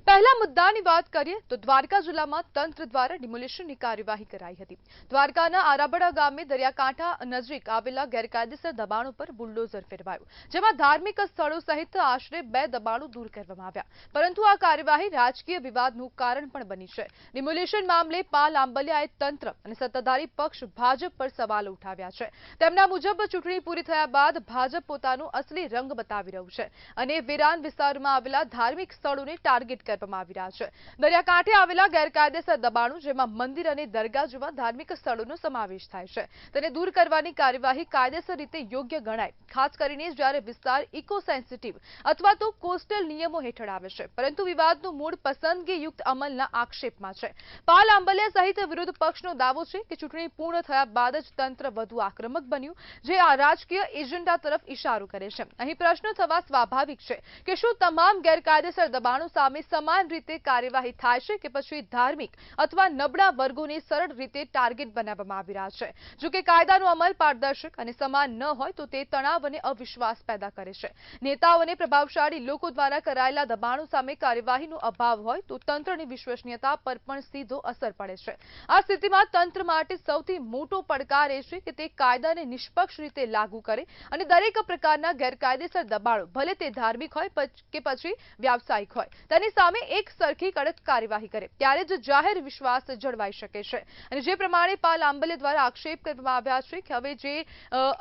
પહેલા મુદ્દાની વાત કરીએ તો દ્વારકા જિલ્લામાં તંત્ર દ્વારા ડિમોલિશનની કાર્યવાહી કરાઈ હતી। દ્વારકાના આરાબડા ગામે દરિયાકાંઠા નજીક આવેલા ગેરકાયદેસર દબાણો પર બુલડોઝર ફેરવાયું, જેમાં ધાર્મિક સ્થળો સહિત આશરે 2 દબાણો દૂર કરવામાં આવ્યા। પરંતુ આ કાર્યવાહી રાજકીય વિવાદનું કારણ પણ બની છે। ડિમોલિશન મામલે પાલ આંબલિયાએ તંત્ર અને સત્તાધારી પક્ષ ભાજપ પર સવાલો ઉઠાવ્યા છે। તેમના મુજબ ચૂંટણી પૂરી થયા બાદ ભાજપ પોતાનો અસલી રંગ બતાવી રહ્યું છે અને વેરાન વિસ્તારમાં આવેલા ધાર્મિક સ્થળોને ટાર્ગેટ કરવામાં આવી રહ્યા છે। દરિયાકાંઠે આવેલા ગેરકાયદેસર દબાણો, જેમાં મંદિર અને દરગાહ જેવા ધાર્મિક સ્થળોનો સમાવેશ થાય છે, તેને દૂર કરવાની કાર્યવાહી કાયદેસર રીતે યોગ્ય ગણાય, ખાસ કરીને જ્યારે વિસ્તાર ઇકો સેન્સિટિવ અથવા તો કોસ્ટલ નિયમો હેઠળ આવે છે। પરંતુ વિવાદનું મૂળ પસંદગીયુક્ત અમલના આક્ષેપમાં છે। પાલ આંબલિયા સહિત વિરોધ પક્ષનો દાવો છે કે ચૂંટણી પૂર્ણ થયા બાદ જ તંત્ર વધુ આક્રમક બન્યું, જે આ રાજકીય એજન્ડા તરફ ઇશારો કરે છે। અહીં પ્રશ્ન થવા સ્વાભાવિક છે કે શું તમામ ગેરકાયદેસર દબાણો સામે સમાન રીતે કાર્યવાહી થાય છે કે પછી ધાર્મિક અથવા નબળા વર્ગોને સરળ રીતે ટાર્ગેટ બનાવવામાં આવી રહ્યા છે। જો કે કાયદાનો અમલ પારદર્શક અને સમાન ન હોય તો તે તણાવ અને અવિશ્વાસ પેદા કરે છે। નેતાઓ અને પ્રભાવશાળી લોકો દ્વારા કરાયેલા દબાણો સામે કાર્યવાહીનો અભાવ હોય તો તંત્રની વિશ્વસનીયતા પર પણ સીધો અસર પડે છે। આ સ્થિતિમાં તંત્ર માટે સૌથી મોટો પડકાર એ છે કે તે કાયદાને નિષ્પક્ષ રીતે લાગુ કરે અને દરેક પ્રકારના ગેરકાયદેસર દબાણો, ભલે તે ધાર્મિક હોય કે પછી વ્યાવસાયિક હોય, તેની સામે એક સરખી કડક કાર્યવાહી કરે, ત્યારે જ જાહેર વિશ્વાસ જળવાઈ શકે છે। અને જે પ્રમાણે પાલ આંબલિયા દ્વારા આક્ષેપ કરવામાં આવ્યા છે કે હવે જે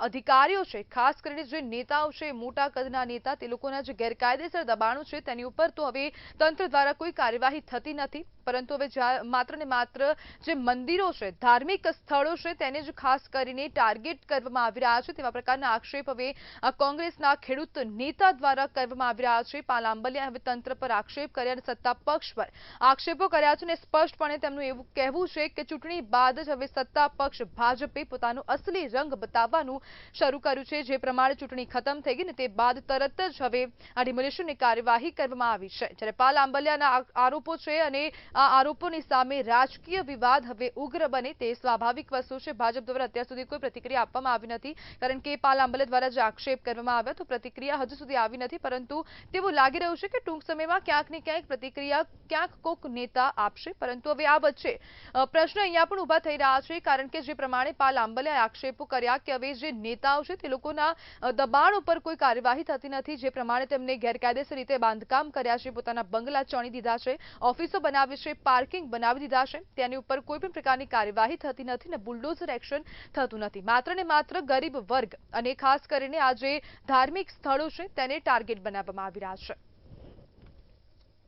અધિકારીઓ છે, ખાસ કરીને જે નેતાઓ છે, મોટા કદના નેતા, તે લોકોના જે ગેરકાયદેસર દબાણો છે તેની ઉપર તો હવે તંત્ર દ્વારા કોઈ કાર્યવાહી થતી નથી, પરંતુ હવે માત્ર ને માત્ર જે મંદિરો છે, ધાર્મિક સ્થળો છે, તેને જ ખાસ કરીને ટાર્ગેટ કરવામાં આવી રહ્યા છે, તેવા પ્રકારના આક્ષેપ હવે કોંગ્રેસના ખેડૂત નેતા દ્વારા કરવામાં આવી રહ્યા છે। પાલ આંબલિયાએ હવે તંત્ર પર આક્ષેપ કર્યા અને સત્તા પક્ષ પર આક્ષેપો કર્યા છે અને સ્પષ્ટપણે તેમનું એવું કહેવું છે કે ચૂંટણી બાદ જ હવે સત્તા પક્ષ ભાજપે પોતાનો અસલી રંગ બતાવવાનું શરૂ કર્યું છે। જે પ્રમાણે ચૂંટણી ખતમ થઈ ગઈ ને તે બાદ તરત જ હવે આ ડિમોલિશનની કાર્યવાહી કરવામાં આવી છે। જ્યારે પાલ આંબલિયાના આરોપો છે અને આ આરોપોની સામે રાજકીય વિવાદ હવે ઉગ્ર બને તે સ્વાભાવિક વસ્તુ છે। ભાજપ દ્વારા અત્યાર સુધી કોઈ પ્રતિક્રિયા આપવામાં આવી નથી, કારણ કે પાલ આંબલિયા દ્વારા જે આક્ષેપ કરવામાં આવ્યા તો પ્રતિક્રિયા હજુ સુધી આવી નથી, પરંતુ તેવું લાગી રહ્યું છે કે ટૂંક સમયમાં ક્યાંક ને ક્યાંક પ્રતિક્રિયા ક્યાંક કોક નેતા આપશે। પરંતુ હવે આ વચ્ચે પ્રશ્ન અહીંયા પણ ઉભા થઈ રહ્યા છે, કારણ કે જે પ્રમાણે પાલ આંબલિયાએ આક્ષેપો કર્યા કે હવે જે નેતાઓ છે તે લોકોના દબાણ ઉપર કોઈ કાર્યવાહી થતી નથી, જે પ્રમાણે તેમને ગેરકાયદેસર રીતે બાંધકામ કર્યા છે, પોતાના બંગલા ચણી દીધા છે, ઓફિસો બનાવી છે, પાર્કિંગ બનાવી દીધા છે, તેની ઉપર કોઈ પણ પ્રકારની કાર્યવાહી થતી નથી ને બુલડોઝર એક્શન થતું નથી। માત્ર ને માત્ર ગરીબ વર્ગ અને ખાસ કરીને આ જે ધાર્મિક સ્થળો છે તેને ટાર્ગેટ બનાવવામાં આવી રહ્યા છે।